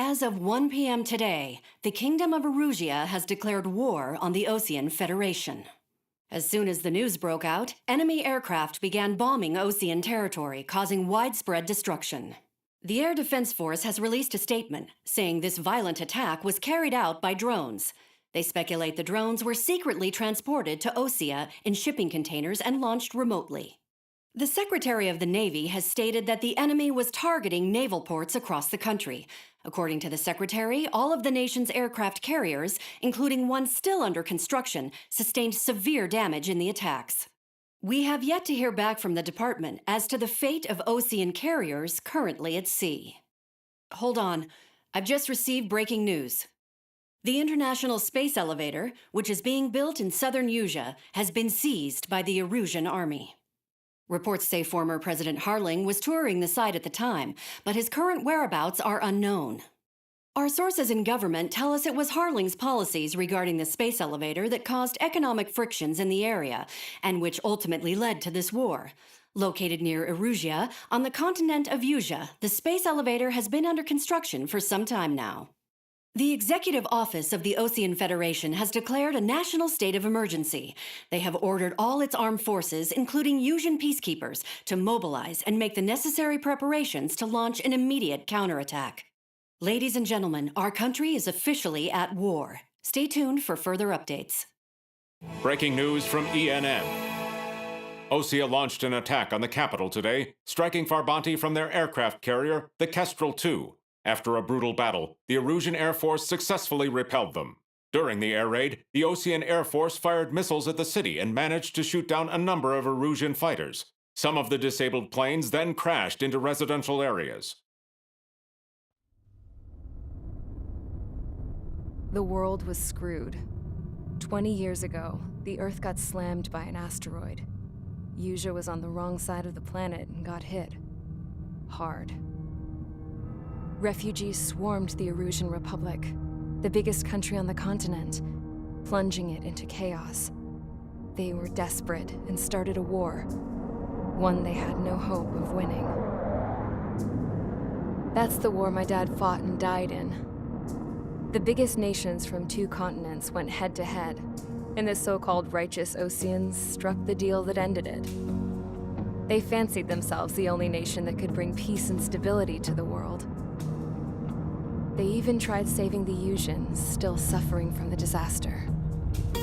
As of 1 p.m. today, the Kingdom of Erusia has declared war on the Osean Federation. As soon as the news broke out, enemy aircraft began bombing Osean territory, causing widespread destruction. The Air Defense Force has released a statement saying this violent attack was carried out by drones. They speculate the drones were secretly transported to Osea in shipping containers and launched remotely. The Secretary of the Navy has stated that the enemy was targeting naval ports across the country. According to the Secretary, all of the nation's aircraft carriers, including one still under construction, sustained severe damage in the attacks. We have yet to hear back from the department as to the fate of Osean carriers currently at sea. Hold on, I've just received breaking news. The International Space Elevator, which is being built in southern Usea, has been seized by the Erusian army. Reports say former President Harling was touring the site at the time, but his current whereabouts are unknown. Our sources in government tell us it was Harling's policies regarding the space elevator that caused economic frictions in the area, and which ultimately led to this war. Located near Erusia, on the continent of Usea, the space elevator has been under construction for some time now. The Executive Office of the Osean Federation has declared a national state of emergency. They have ordered all its armed forces, including Usean peacekeepers, to mobilize and make the necessary preparations to launch an immediate counterattack. Ladies and gentlemen, our country is officially at war. Stay tuned for further updates. Breaking news from ENN. Osea launched an attack on the capital today, striking Farbanti from their aircraft carrier, the Kestrel II. After a brutal battle, the Erusian Air Force successfully repelled them. During the air raid, the Osean Air Force fired missiles at the city and managed to shoot down a number of Erusian fighters. Some of the disabled planes then crashed into residential areas. The world was screwed. 20 years ago, the Earth got slammed by an asteroid. Usea was on the wrong side of the planet and got hit. Hard. Refugees swarmed the Erusian Republic, the biggest country on the continent, plunging it into chaos. They were desperate and started a war, one they had no hope of winning. That's the war my dad fought and died in. The biggest nations from 2 continents went head-to-head, and the so-called righteous Oseans struck the deal that ended it. They fancied themselves the only nation that could bring peace and stability to the world. They even tried saving the Useans, still suffering from the disaster.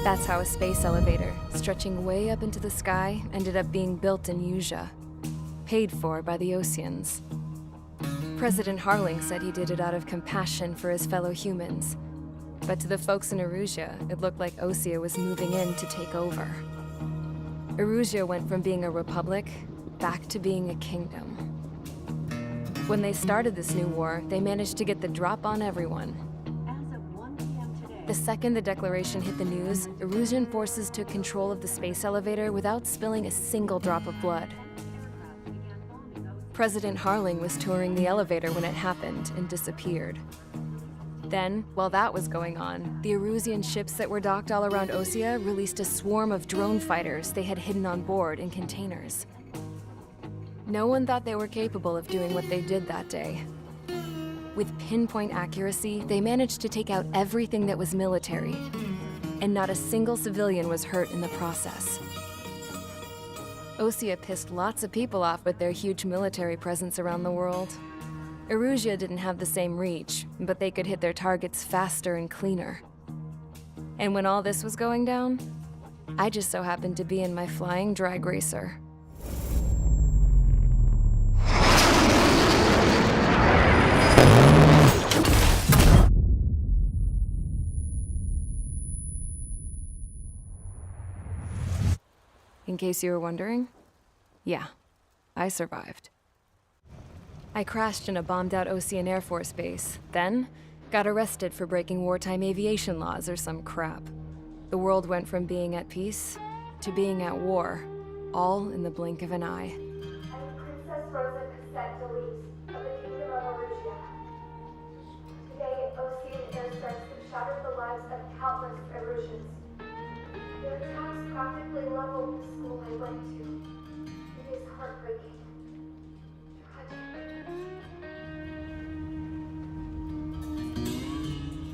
That's how a space elevator, stretching way up into the sky, ended up being built in Usea, paid for by the Oseans. President Harling said he did it out of compassion for his fellow humans. But to the folks in Erusia, it looked like Osea was moving in to take over. Erusia went from being a republic back to being a kingdom. When they started this new war, they managed to get the drop on everyone. As of 1 p.m. today, The second the declaration hit the news, Erusian forces took control of the space elevator without spilling a single drop of blood. President Harling was touring the elevator when it happened and disappeared. Then, while that was going on, the Erusian ships that were docked all around Osea released a swarm of drone fighters they had hidden on board in containers. No one thought they were capable of doing what they did that day. With pinpoint accuracy, they managed to take out everything that was military, and not a single civilian was hurt in the process. Osea pissed lots of people off with their huge military presence around the world. Erusia didn't have the same reach, but they could hit their targets faster and cleaner. And when all this was going down, I just so happened to be in my flying drag racer. In case you were wondering, yeah, I survived. I crashed in a bombed-out Osean Air Force base, then got arrested for breaking wartime aviation laws or some crap. The world went from being at peace to being at war, all in the blink of an eye. I'm Princess Rosa Cassette Delete of the Kingdom of Erusia. Today, Osean airstrikes have shattered the lives of countless Erusians. Their attacks practically leveled the school I went to. It is heartbreaking. Tragic.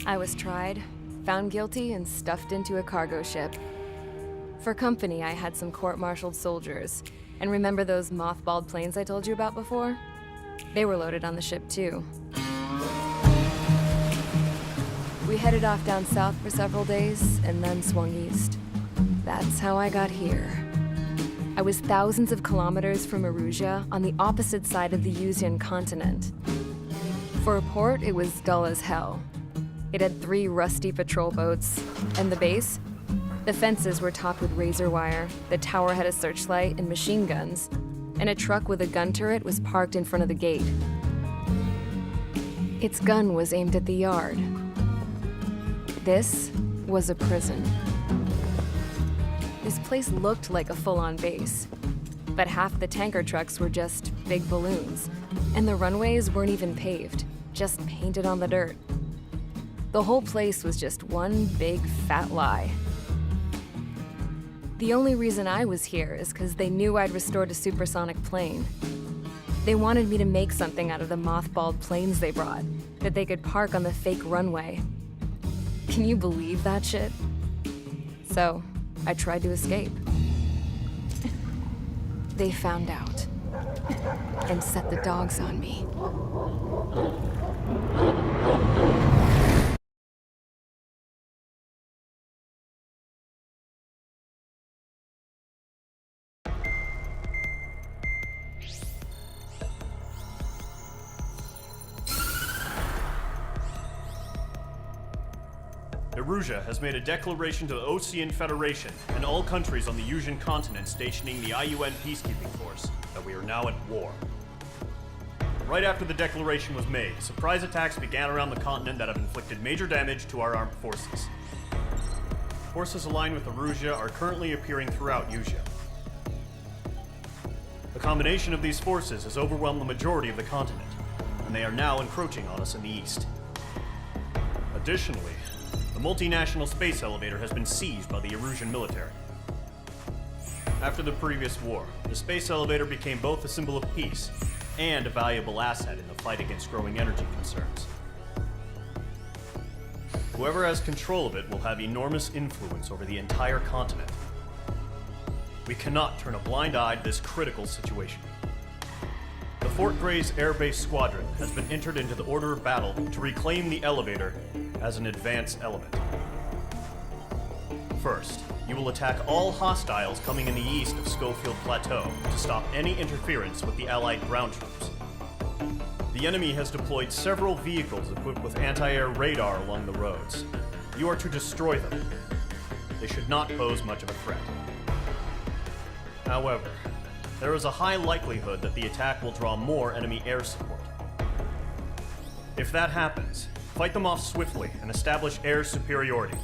I was tried, found guilty, and stuffed into a cargo ship. For company, I had some court-martialed soldiers. And remember those mothballed planes I told you about before? They were loaded on the ship, too. We headed off down south for several days, and then swung east. That's how I got here. I was thousands of kilometers from Erusia, on the opposite side of the Yuzian continent. For a port, it was dull as hell. It had 3 rusty patrol boats, and the base? The fences were topped with razor wire, the tower had a searchlight and machine guns, and a truck with a gun turret was parked in front of the gate. Its gun was aimed at the yard. This was a prison. This place looked like a full-on base, but half the tanker trucks were just big balloons, and the runways weren't even paved, just painted on the dirt. The whole place was just one big fat lie. The only reason I was here is because they knew I'd restored a supersonic plane. They wanted me to make something out of the mothballed planes they brought, that they could park on the fake runway. Can you believe that shit? So, I tried to escape. They found out, and set the dogs on me. Erusia has made a declaration to the Ocean Federation and all countries on the Yuzian continent stationing the IUN peacekeeping force that we are now at war. Right after the declaration was made, surprise attacks began around the continent that have inflicted major damage to our armed forces. Forces aligned with Erusia are currently appearing throughout Yusia. The combination of these forces has overwhelmed the majority of the continent, and they are now encroaching on us in the east. Additionally, the multinational space elevator has been seized by the Erusian military. After the previous war, the space elevator became both a symbol of peace and a valuable asset in the fight against growing energy concerns. Whoever has control of it will have enormous influence over the entire continent. We cannot turn a blind eye to this critical situation. The Fort Gray's Air Base Squadron has been entered into the order of battle to reclaim the elevator as an advanced element. First, you will attack all hostiles coming in the east of Schofield Plateau to stop any interference with the Allied ground troops. The enemy has deployed several vehicles equipped with anti-air radar along the roads. You are to destroy them. They should not pose much of a threat. However, there is a high likelihood that the attack will draw more enemy air support. If that happens, fight them off swiftly and establish air superiority.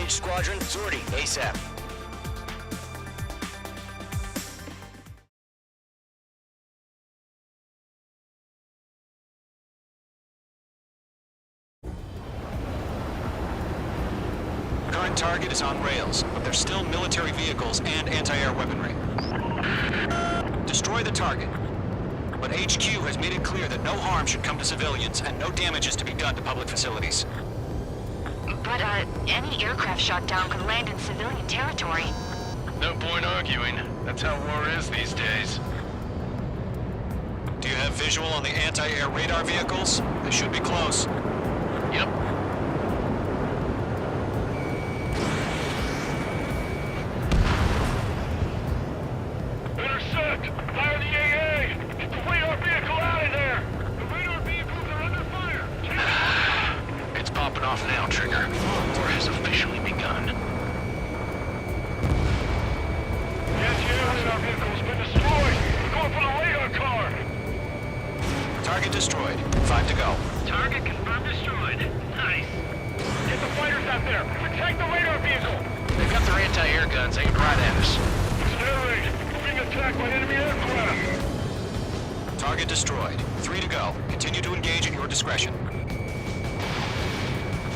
Squadron, sortie ASAP. Current target is on rails, but there's still military vehicles and anti-air weaponry. Destroy the target. But HQ has made it clear that no harm should come to civilians and no damage is to be done to public facilities. But, any aircraft shot down could land in civilian territory. No point arguing. That's how war is these days. Do you have visual on the anti-air radar vehicles? They should be close. Yep. Intersect! Fire the AA! Get the radar vehicle out of there! The radar vehicles are under fire! for the radar car! Target destroyed. 5 to go. Target confirmed destroyed. Nice. Get the fighters out there! Protect the radar vehicle! They've got their anti-air guns aimed right at us. Air raid! Being attacked by enemy aircraft! Target destroyed. 3 to go. Continue to engage at your discretion.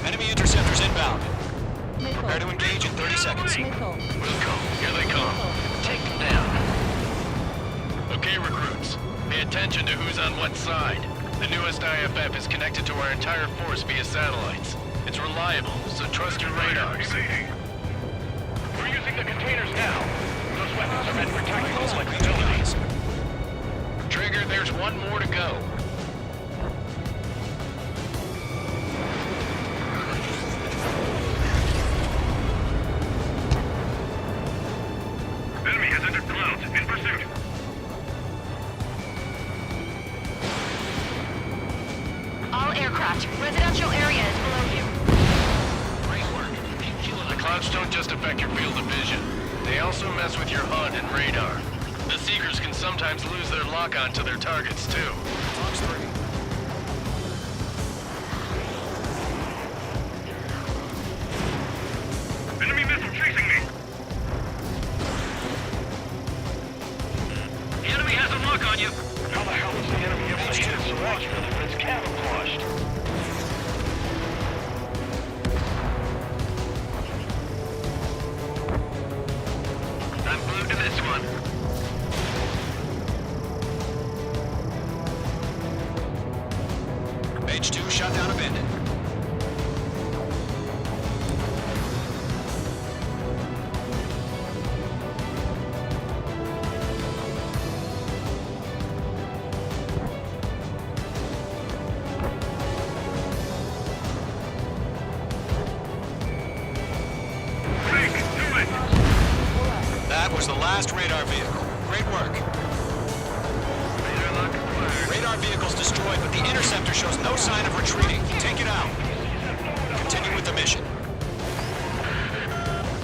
Enemy interceptors inbound. Prepare to engage in 30 seconds. Wilco, here they come. Take them down. Okay, recruits. Pay attention to who's on what side. The newest IFF is connected to our entire force via satellites. It's reliable, so trust your radars. We're using the containers now. Those weapons are meant for tactical flexibilities. Trigger, there's one more to go. Enemy has entered clouds. In pursuit. All aircraft, residential area is below you. Great work. The clouds don't just affect your field of vision. They also mess with your HUD and radar. The Seekers can sometimes lose their lock-on to their targets, too. Fox 3. Enemy missile chasing me! The enemy has a lock on you! How the hell is the enemy able to hit it so accurately when it's camouflaged? I'm glued to this one. H2 shot down abandoned. That was the last radar vehicle. Great work. Radar vehicle's destroyed, but the interceptor shows no sign of retreating. Take it out. Continue with the mission.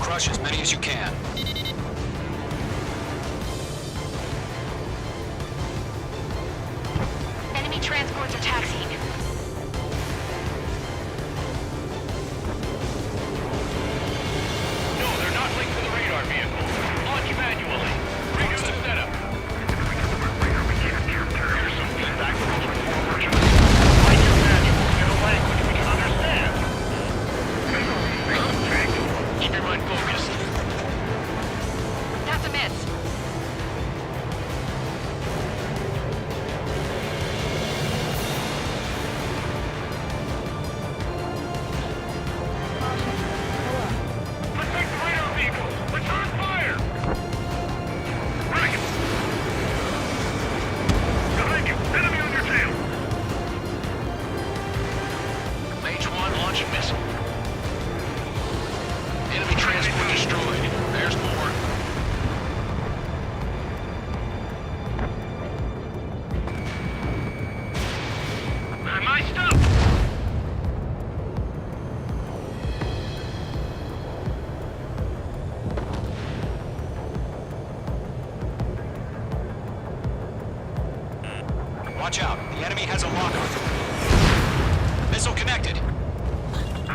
Crush as many as you can. Enemy transports are taxiing. No, they're not linked to the radar vehicle. Launch manually. Redo the setup. Here's some feedback from those forward. Write your manuals in a language we can understand. Keep your mind focused. That's a miss. Protect the radar vehicle. Return fire. Right. Behind you. Enemy on your tail. H1 launching missile. Enemy transport destroyed. There's more. My stuff. Watch out. The enemy has a lock-on. Missile connected.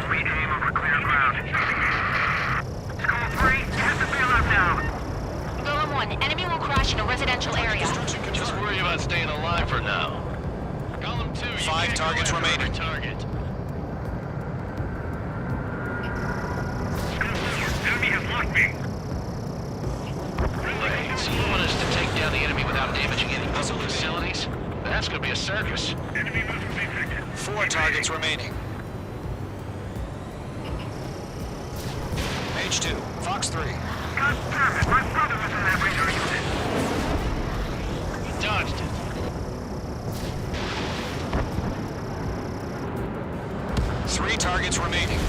We aim over clear ground. Skull 3, hit the bailout now. Golem 1, enemy will crash in a residential area. Just worry about staying alive for now. Column 2, you 5 can't go targets after remaining. every target. Enemy has locked me. So you want us to take down the enemy without damaging any missile facilities? That's gonna be a circus. Enemy missile detected. 4 targets remaining. H2, Fox 3. God damn it, my brother was in that radar unit. He dodged it. 3 targets remaining.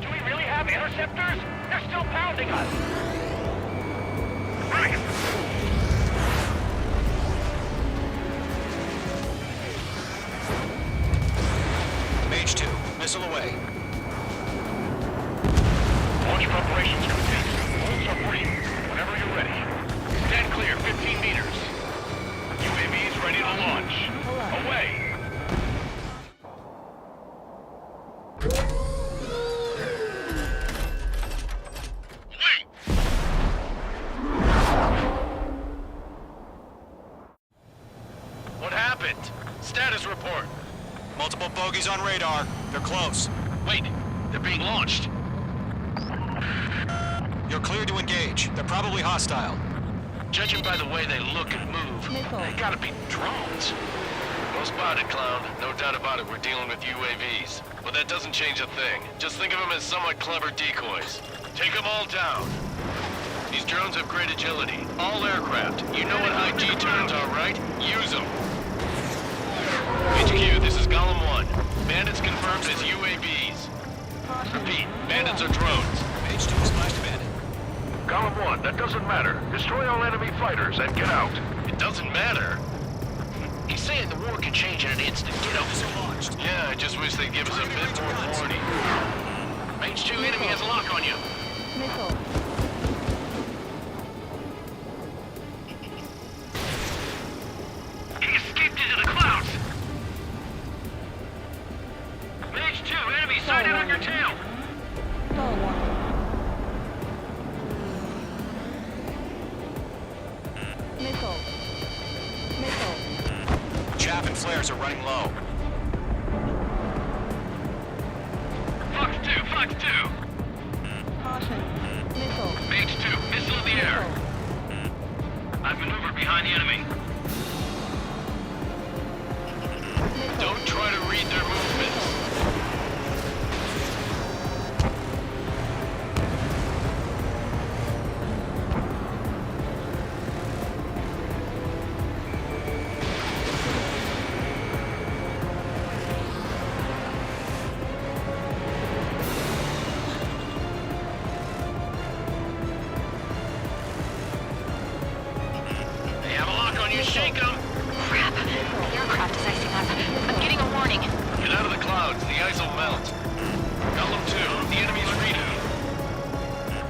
Do we really have interceptors? They're still pounding us. Right. Missile away. Launch preparations complete. Holes are free. Whenever you're ready. Stand clear, 15 meters. UAVs ready to launch. Away. Wait! What happened? Status report. Multiple bogies on radar. They're close. Wait, they're being launched. You're cleared to engage. They're probably hostile. Judging by the way they look and move, they gotta be drones. Well spotted, clown. No doubt about it, we're dealing with UAVs. But that doesn't change a thing. Just think of them as somewhat clever decoys. Take them all down. These drones have great agility. All aircraft. You know what high G turns are, right? Use them. HQ, this is Golem 1. Bandits confirmed as UAVs. Repeat, bandits are drones. H2 splashed bandit. Golem 1, that doesn't matter. Destroy all enemy fighters and get out. It doesn't matter? He's saying the war can change in an instant. Get out. Missile launched. Yeah, I just wish they'd give us a bit more warning. H2 enemy has a lock on you. Missile. He escaped into the clouds. H2 enemy sighted on your tail. Missile. Missile. Chaff and flares are running low. Fox 2, Fox 2. Caution. Missile. H2, missile in the air. I've maneuvered behind the enemy. Don't try to read their movements. They have a lock on you, shake them. Crap. The aircraft is icing up. I'm getting a warning. Get out of the clouds, the ice will melt. Golem 2, the enemy's reading.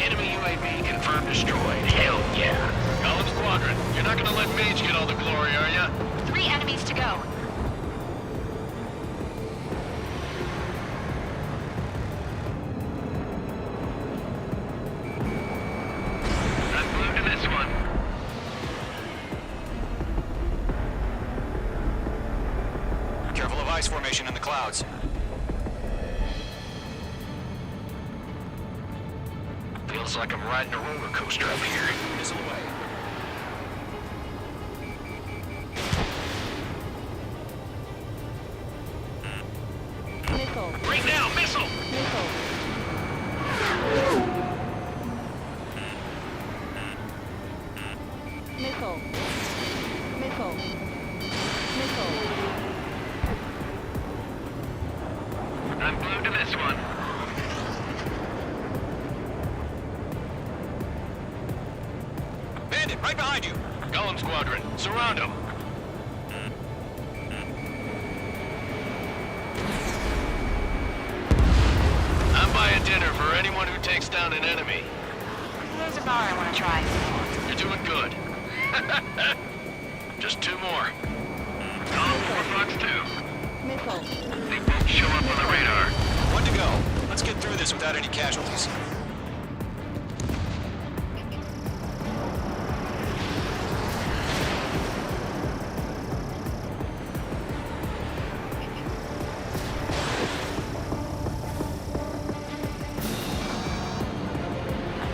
Enemy UAV confirmed destroyed. Hell yeah. Golem Squadron, you're not gonna let Mage get all the glory, are ya? 3 enemies to go. I'm glued to this one. Careful of ice formation in the clouds. Feels like I'm riding a roller coaster up here. Missile away. Missile. Right now, missile! Missile. Missile. Missile. Missile. I'm glued to this one. Bandit, right behind you. Golem Squadron, surround them. I'm buying dinner for anyone who takes down an enemy. There's a bar I want to try. You're doing good. Just 2 more. Golem 4, Fox 2. Missile. They both show up on the radar. 1 to go. Let's get through this without any casualties.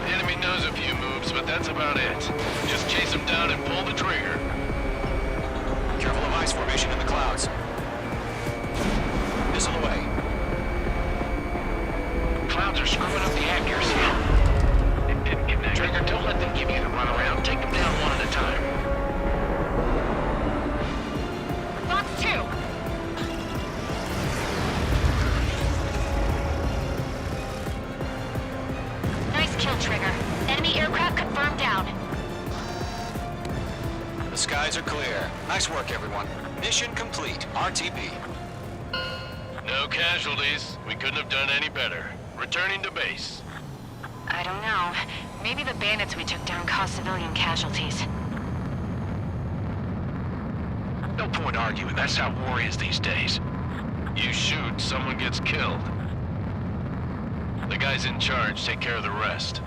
The enemy knows a few moves, but that's about it. Just chase them down and pull the trigger. Careful of ice formation in the clouds. Missile away. Clouds are screwing up the accuracy. It didn't connect. Trigger, don't let them give you the runaround. Take them down one at a time. Fox 2. Nice kill, Trigger. Enemy aircraft confirmed down. The skies are clear. Nice work, everyone. Mission complete. RTB. No casualties. We couldn't have done any better. Returning to base. I don't know. Maybe the bandits we took down caused civilian casualties. No point arguing. That's how war is these days. You shoot, someone gets killed. The guys in charge take care of the rest.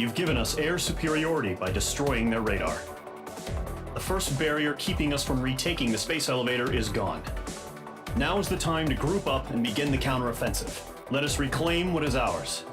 You've given us air superiority by destroying their radar. The first barrier keeping us from retaking the space elevator is gone. Now is the time to group up and begin the counteroffensive. Let us reclaim what is ours.